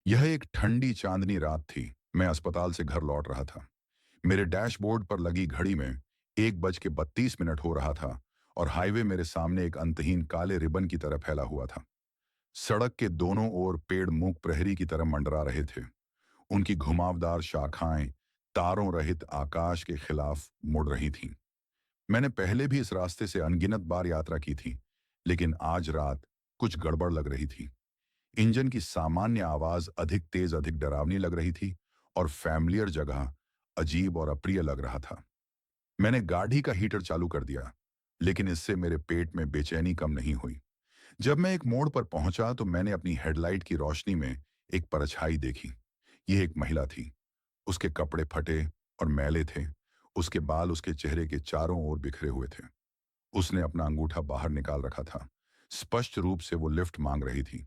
यह एक ठंडी चांदनी रात थी। मैं अस्पताल से घर लौट रहा था। मेरे डैशबोर्ड पर लगी घड़ी में 1:32 हो रहा था और हाईवे मेरे सामने एक अंतहीन काले रिबन की तरह फैला हुआ था। सड़क के दोनों ओर पेड़ मूक प्रहरी की तरह मंडरा रहे थे। उनकी घुमावदार शाखाएं तारों रहित आकाश के खिलाफ मुड़ रही थीं। मैंने पहले भी इस रास्ते से अनगिनत बार यात्रा की थी, लेकिन आज रात कुछ गड़बड़ लग रही थी। इंजन की सामान्य आवाज अधिक तेज, अधिक डरावनी लग रही थी और फैमिलियर जगह अजीब और अप्रिय लग रहा था। मैंने गाड़ी का हीटर चालू कर दिया, लेकिन इससे मेरे पेट में बेचैनी कम नहीं हुई। जब मैं एक मोड़ पर पहुंचा तो मैंने अपनी हेडलाइट की रोशनी में एक परछाई देखी। यह एक महिला थी। उसके कपड़े फटे और मैले थे। उसके बाल उसके चेहरे के चारों ओर बिखरे हुए थे। उसने अपना अंगूठा बाहर निकाल रखा था। स्पष्ट रूप से वो लिफ्ट मांग रही थी।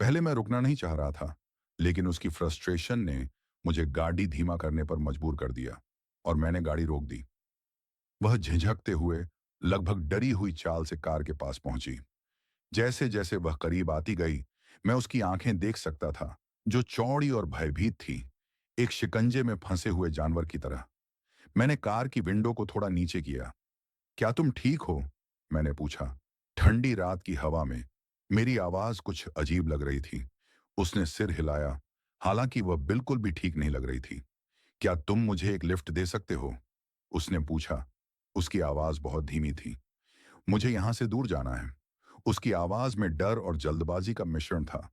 पहले मैं रुकना नहीं चाह रहा था, लेकिन उसकी फ्रस्ट्रेशन ने मुझे गाड़ी धीमा करने पर मजबूर कर दिया और मैंने गाड़ी रोक दी। वह झिझकते हुए, लगभग डरी हुई चाल से कार के पास पहुंची। जैसे जैसे वह करीब आती गई, मैं उसकी आंखें देख सकता था, जो चौड़ी और भयभीत थी, एक शिकंजे में फंसे हुए जानवर की तरह। मैंने कार की विंडो को थोड़ा नीचे किया। क्या तुम ठीक हो? मैंने पूछा। ठंडी रात की हवा में मेरी आवाज कुछ अजीब लग रही थी। उसने सिर हिलाया, हालांकि वह बिल्कुल भी ठीक नहीं लग रही थी। क्या तुम मुझे एक लिफ्ट दे सकते हो? उसने पूछा। उसकी आवाज बहुत धीमी थी। मुझे यहां से दूर जाना है। उसकी आवाज में डर और जल्दबाजी का मिश्रण था,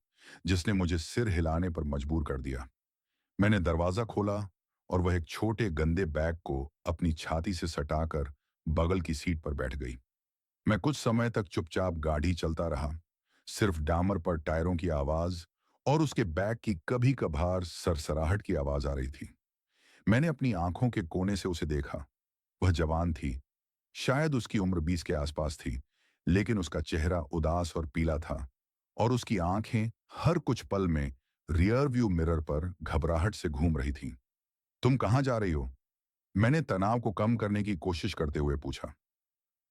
जिसने मुझे सिर हिलाने पर मजबूर कर दिया। मैंने दरवाजा खोला और वह एक छोटे गंदे बैग को अपनी छाती से सटाकर बगल की सीट पर बैठ गई। मैं कुछ समय तक चुपचाप गाड़ी चलता रहा। सिर्फ डामर पर टायरों की आवाज और उसके बैग की कभी कभार सरसराहट की आवाज आ रही थी। मैंने अपनी आंखों के कोने से उसे देखा। वह जवान थी। शायद उसकी उम्र 20 के आसपास थी, लेकिन उसका चेहरा उदास और पीला था और उसकी आंखें हर कुछ पल में रियर व्यू मिरर पर घबराहट से घूम रही थीं। तुम कहां जा रही हो? मैंने तनाव को कम करने की कोशिश करते हुए पूछा।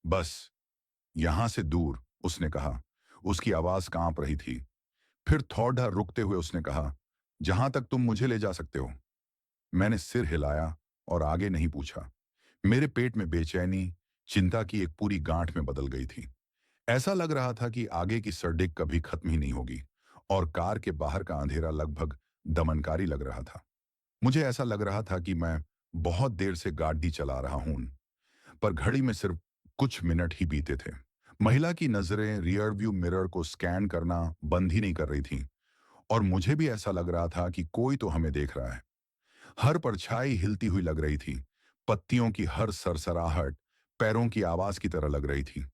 बस यहां से दूर, उसने कहा। उसकी आवाज कांप रही थी। फिर थोड़ा रुकते हुए उसने कहा, जहां तक तुम मुझे ले जा सकते हो। मैंने सिर हिलाया और आगे नहीं पूछा। मेरे पेट में बेचैनी चिंता की एक पूरी गांठ में बदल गई थी। ऐसा लग रहा था कि आगे की सड़क कभी खत्म ही नहीं होगी और कार के बाहर का अंधेरा लगभग दमनकारी लग रहा था। मुझे ऐसा लग रहा था कि मैं बहुत देर से गाड़ी चला रहा हूं, पर घड़ी में सिर्फ कुछ मिनट ही बीते थे। महिला की नजरें रियर व्यू मिरर को स्कैन करना बंद ही नहीं कर रही थी और मुझे भी ऐसा लग रहा था कि कोई तो हमें देख रहा है। हर परछाई हिलती हुई लग रही थी। पत्तियों की हर सरसराहट पैरों की आवाज की तरह लग रही थी।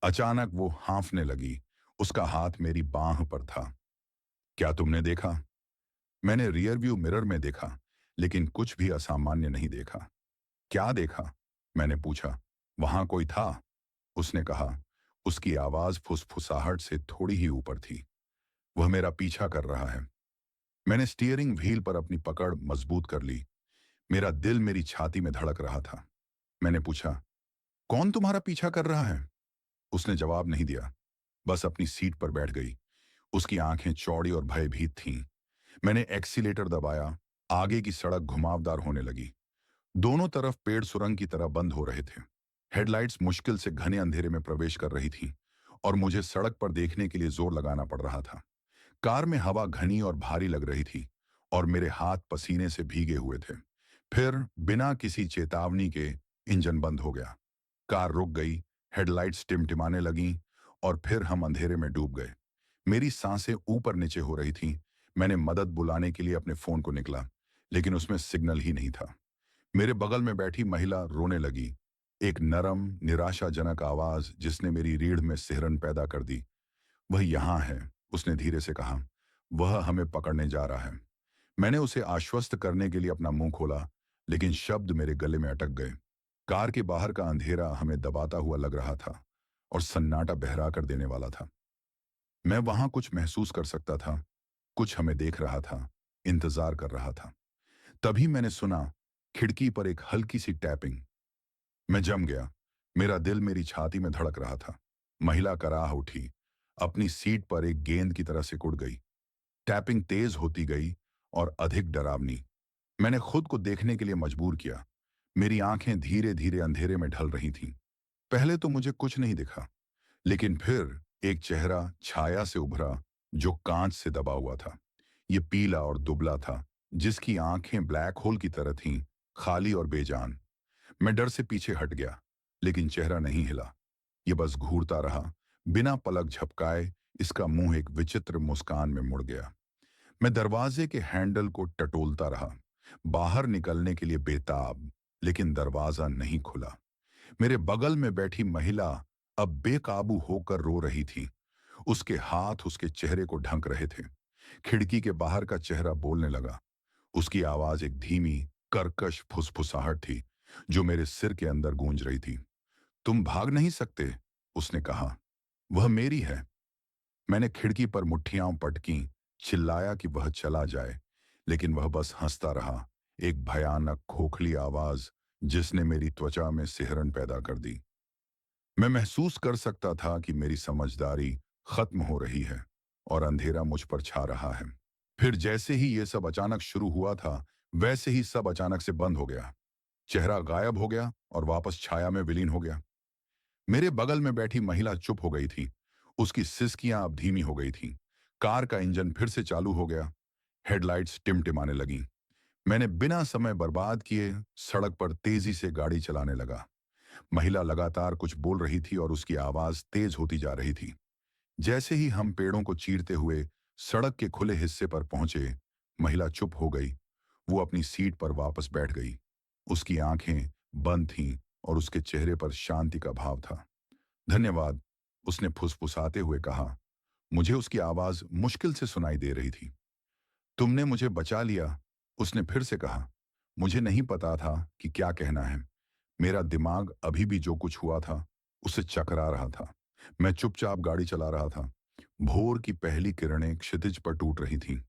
अचानक वो हाँफने लगी। उसका हाथ मेरी बांह पर था। क्या तुमने देखा? मैंने रियर व्यू मिरर में देखा, लेकिन कुछ भी असामान्य नहीं देखा। क्या देखा? मैंने पूछा। वहां कोई था? उसने कहा। उसकी आवाज फुसफुसाहट से थोड़ी ही ऊपर थी। वह मेरा पीछा कर रहा है। मैंने स्टीयरिंग व्हील पर अपनी पकड़ मजबूत कर ली। मेरा दिल मेरी छाती में धड़क रहा था। मैंने पूछा, कौन तुम्हारा पीछा कर रहा है? उसने जवाब नहीं दिया, बस अपनी सीट पर बैठ गई। उसकी आंखें चौड़ी और भयभीत थीं। मैंने एक्सीलेटर दबाया। आगे की सड़क घुमावदार होने लगी। दोनों तरफ पेड़ सुरंग की तरह बंद हो रहे थे। हेडलाइट्स मुश्किल से घने अंधेरे में प्रवेश कर रही थीं और मुझे सड़क पर देखने के लिए जोर लगाना पड़ रहा था। कार में हवा घनी और भारी लग रही थी और मेरे हाथ पसीने से भीगे हुए थे। फिर बिना किसी चेतावनी के इंजन बंद हो गया। कार रुक गई। हेडलाइट्स टिमटिमाने लगीं और फिर हम अंधेरे में डूब गए। मेरी सांसें ऊपर नीचे हो रही थीं। मैंने मदद बुलाने के लिए अपने फोन को निकला, लेकिन उसमें सिग्नल ही नहीं था। मेरे बगल में बैठी महिला रोने लगी। एक नरम निराशाजनक आवाज जिसने मेरी रीढ़ में सिहरन पैदा कर दी। वह यहाँ है, उसने धीरे से कहा। वह हमें पकड़ने जा रहा है। मैंने उसे आश्वस्त करने के लिए अपना मुंह खोला, लेकिन शब्द मेरे गले में अटक गए। कार के बाहर का अंधेरा हमें दबाता हुआ लग रहा था और सन्नाटा बहरा कर देने वाला था। मैं वहां कुछ महसूस कर सकता था। कुछ हमें देख रहा था, इंतजार कर रहा था। तभी मैंने सुना, खिड़की पर एक हल्की सी टैपिंग। मैं जम गया। मेरा दिल मेरी छाती में धड़क रहा था। महिला कराह उठी। अपनी सीट पर एक गेंद की तरह सिकुड़ गई। टैपिंग तेज होती गई और अधिक डरावनी। मैंने खुद को देखने के लिए मजबूर किया। मेरी आंखें धीरे धीरे अंधेरे में ढल रही थीं। पहले तो मुझे कुछ नहीं दिखा, लेकिन फिर एक चेहरा छाया से उभरा जो कांच से दबा हुआ था। ये पीला और दुबला था, जिसकी आंखें ब्लैक होल की तरह थीं, खाली और बेजान। मैं डर से पीछे हट गया, लेकिन चेहरा नहीं हिला। ये बस घूरता रहा, बिना पलक झपकाए। इसका मुंह एक विचित्र मुस्कान में मुड़ गया। मैं दरवाजे के हैंडल को टटोलता रहा, बाहर निकलने के लिए बेताब, लेकिन दरवाजा नहीं खुला। मेरे बगल में बैठी महिला अब बेकाबू होकर रो रही थी। उसके हाथ उसके चेहरे को ढक रहे थे। खिड़की के बाहर का चेहरा बोलने लगा। उसकी आवाज एक धीमी, कर्कश फुसफुसाहट थी, जो मेरे सिर के अंदर गूंज रही थी। तुम भाग नहीं सकते, उसने कहा। वह मेरी है। मैंने खिड़की पर मुट्ठियां पटकी, चिल्लाया कि वह चला जाए, लेकिन वह बस हंसता रहा। एक भयानक खोखली आवाज जिसने मेरी त्वचा में सिहरन पैदा कर दी। मैं महसूस कर सकता था कि मेरी समझदारी खत्म हो रही है और अंधेरा मुझ पर छा रहा है। फिर जैसे ही ये सब अचानक शुरू हुआ था, वैसे ही सब अचानक से बंद हो गया। चेहरा गायब हो गया और वापस छाया में विलीन हो गया। मेरे बगल में बैठी महिला चुप हो गई थी। उसकी सिसकियां अब धीमी हो गई थीं। कार का इंजन फिर से चालू हो गया। हेडलाइट्स टिमटिमाने लगी। मैंने बिना समय बर्बाद किए सड़क पर तेजी से गाड़ी चलाने लगा। महिला लगातार कुछ बोल रही थी और उसकी आवाज तेज होती जा रही थी। जैसे ही हम पेड़ों को चीरते हुए सड़क के खुले हिस्से पर पहुंचे, महिला चुप हो गई। वो अपनी सीट पर वापस बैठ गई। उसकी आंखें बंद थीं और उसके चेहरे पर शांति का भाव था। धन्यवाद, उसने फुसफुसाते हुए कहा। मुझे उसकी आवाज मुश्किल से सुनाई दे रही थी। तुमने मुझे बचा लिया, उसने फिर से कहा। मुझे नहीं पता था कि क्या कहना है। मेरा दिमाग अभी भी जो कुछ हुआ था उससे चकरा रहा था। मैं चुपचाप गाड़ी चला रहा था। भोर की पहली किरणें क्षितिज पर टूट रही थीं।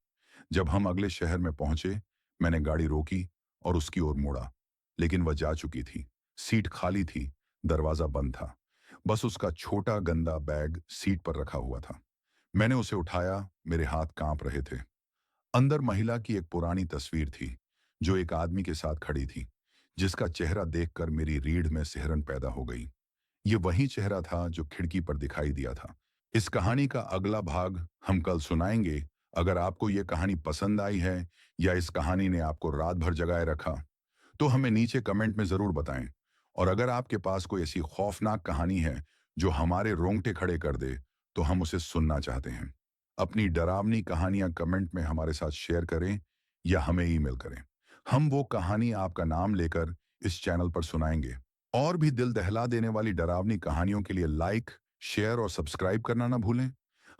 जब हम अगले शहर में पहुंचे, मैंने गाड़ी रोकी और उसकी ओर मुड़ा, लेकिन वह जा चुकी थी। सीट खाली थी, दरवाजा बंद था। बस उसका छोटा गंदा बैग सीट पर रखा हुआ था। मैंने उसे उठाया, मेरे हाथ कांप रहे थे। अंदर महिला की एक पुरानी तस्वीर थी, जो एक आदमी के साथ खड़ी थी, जिसका चेहरा देखकर मेरी रीढ़ में सिहरन पैदा हो गई। ये वही चेहरा था जो खिड़की पर दिखाई दिया था। इस कहानी का अगला भाग हम कल सुनाएंगे। अगर आपको ये कहानी पसंद आई है या इस कहानी ने आपको रात भर जगाए रखा, तो हमें नीचे कमेंट में जरूर बताएं। और अगर आपके पास कोई ऐसी खौफनाक कहानी है जो हमारे रोंगटे खड़े कर दे, तो हम उसे सुनना चाहते हैं। अपनी डरावनी कहानियां कमेंट में हमारे साथ शेयर करें या हमें ईमेल करें। हम वो कहानी आपका नाम लेकर इस चैनल पर सुनाएंगे। और भी दिल दहला देने वाली डरावनी कहानियों के लिए लाइक, शेयर और सब्सक्राइब करना ना भूलें।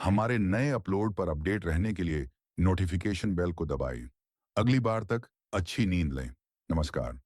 हमारे नए अपलोड पर अपडेट रहने के लिए नोटिफिकेशन बेल को दबाएं। अगली बार तक अच्छी नींद लें। नमस्कार।